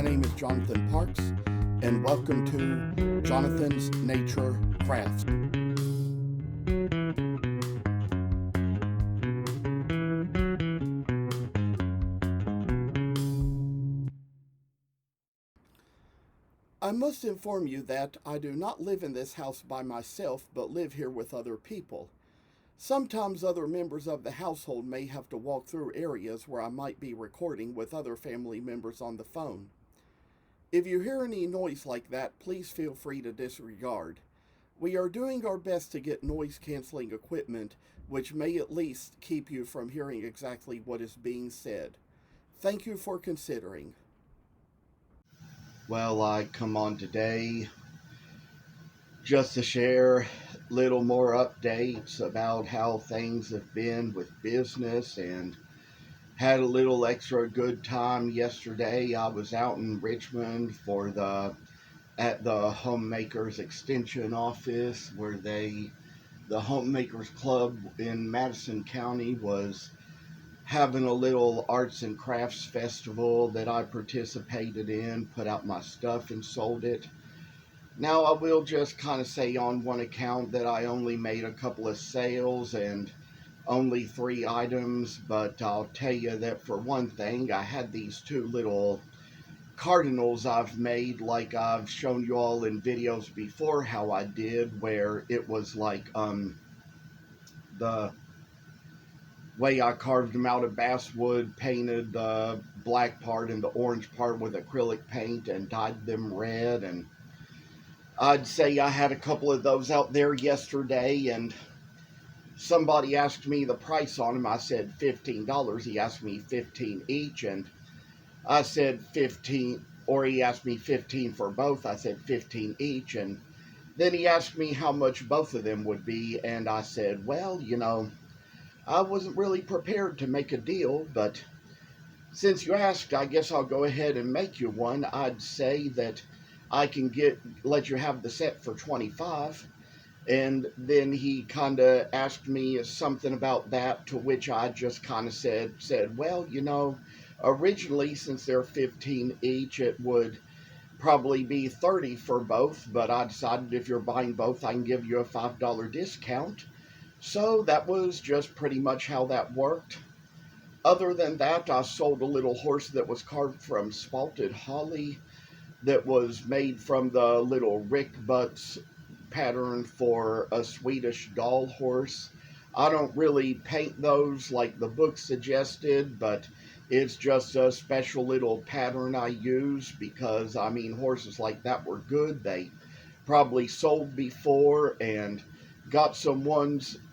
My name is Jonathan Parks, and welcome to Jonathan's Nature Crafts. I must inform you that I do not live in this house by myself, but live here with other people. Sometimes other members of the household may have to walk through areas where I might be recording with other family members on the phone. If you hear any noise like that, please feel free to disregard. We are doing our best to get noise canceling equipment, which may at least keep you from hearing exactly what is being said. Thank you for considering. Well, I come on today just to share little more updates about how things have been with business, and had a little extra good time yesterday. I was out in Richmond at the Homemakers Extension office where the Homemakers Club in Madison County was having a little arts and crafts festival that I participated in, put out my stuff and sold it. Now, I will just kind of say on one account that I only made a couple of sales and only 3 items, but I'll tell you that for one thing, I had these 2 little cardinals I've made, like I've shown you all in videos before how I did, where it was like the way I carved them out of basswood, painted the black part and the orange part with acrylic paint and dyed them red. And I'd say I had a couple of those out there yesterday, and somebody asked me the price on them. I said $15. He asked me 15 each, and I said 15, or he asked me 15 for both. I said 15 each, and then he asked me how much both of them would be, and I said, well, I wasn't really prepared to make a deal, but since you asked, I guess I'll go ahead and make you one. I'd say that I can let you have the set for 25. And then he kind of asked me something about that, to which I just kind of said, well, originally, since they're 15 each, it would probably be 30 for both, but I decided if you're buying both, I can give you a $5 discount. So that was just pretty much how that worked. Other than that, I sold a little horse that was carved from spalted holly that was made from the little Rick Butts pattern for a Swedish doll horse. I don't really paint those like the book suggested, but it's just a special little pattern I use because, horses like that were good. They probably sold before, and got some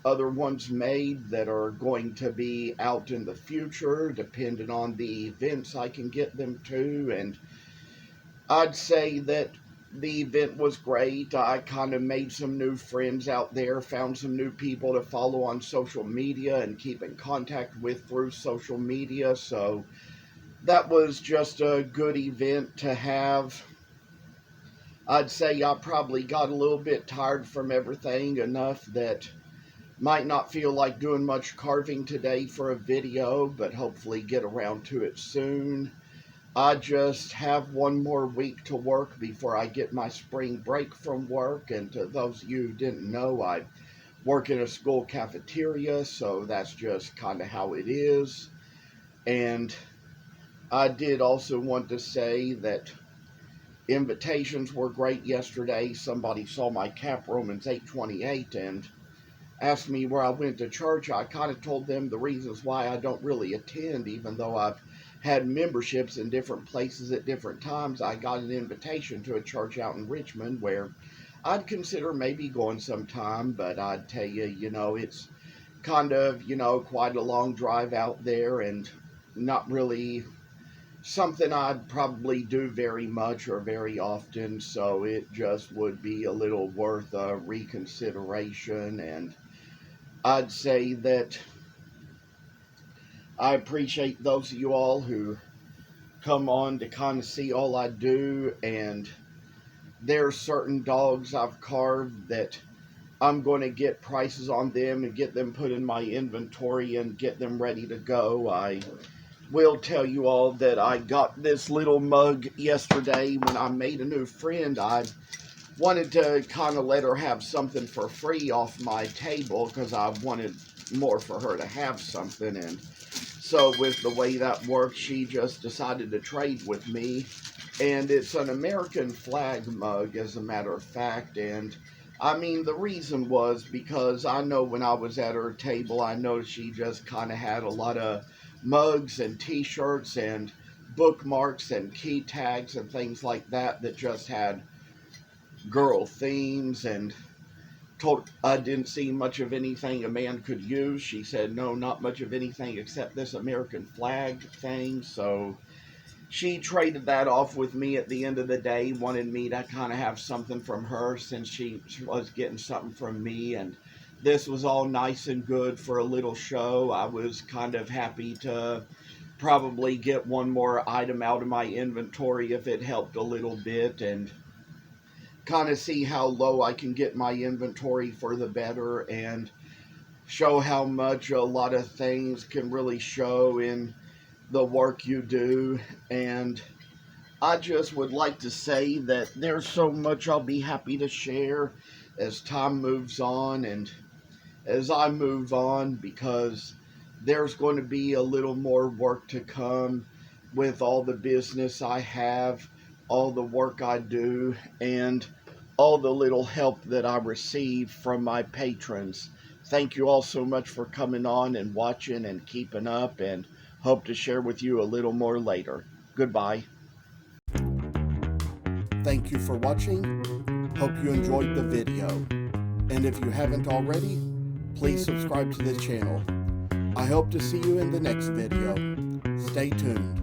other ones made that are going to be out in the future, depending on the events I can get them to. And I'd say that the event was great. I kind of made some new friends out there, found some new people to follow on social media and keep in contact with through social media. So that was just a good event to have. I'd say I probably got a little bit tired from everything, enough that might not feel like doing much carving today for a video, but hopefully get around to it soon. I just have one more week to work before I get my spring break from work. And to those of you who didn't know, I work in a school cafeteria, so that's just kind of how it is. And I did also want to say that invitations were great yesterday. Somebody saw my cap, Romans 8:28, and asked me where I went to church. I kind of told them the reasons why I don't really attend, even though I've had memberships in different places at different times. I got an invitation to a church out in Richmond where I'd consider maybe going sometime, but I'd tell you, it's kind of, quite a long drive out there, and not really something I'd probably do very much or very often, so it just would be a little worth a reconsideration. And I'd say that I appreciate those of you all who come on to kind of see all I do, and there are certain dogs I've carved that I'm going to get prices on them and get them put in my inventory and get them ready to go. I will tell you all that I got this little mug yesterday when I made a new friend. I wanted to kind of let her have something for free off my table because I wanted more for her to have something. And so with the way that works, she just decided to trade with me. And it's an American flag mug, as a matter of fact. And I mean, the reason was because I know when I was at her table, I noticed she just kind of had a lot of mugs and t-shirts and bookmarks and key tags and things like that that just had girl themes, and told I didn't see much of anything a man could use. She said, no, not much of anything except this American flag thing. So she traded that off with me at the end of the day, wanted me to kind of have something from her since she was getting something from me. And this was all nice and good for a little show. I was kind of happy to probably get one more item out of my inventory if it helped a little bit, and kind of see how low I can get my inventory for the better, and show how much a lot of things can really show in the work you do. And I just would like to say that there's so much I'll be happy to share as time moves on and as I move on, because there's going to be a little more work to come with all the business I have, all the work I do, and all the little help that I receive from my patrons. Thank you all so much for coming on and watching and keeping up, and hope to share with you a little more later. Goodbye. Thank you for watching. Hope you enjoyed the video. And if you haven't already, please subscribe to the channel. I hope to see you in the next video. Stay tuned.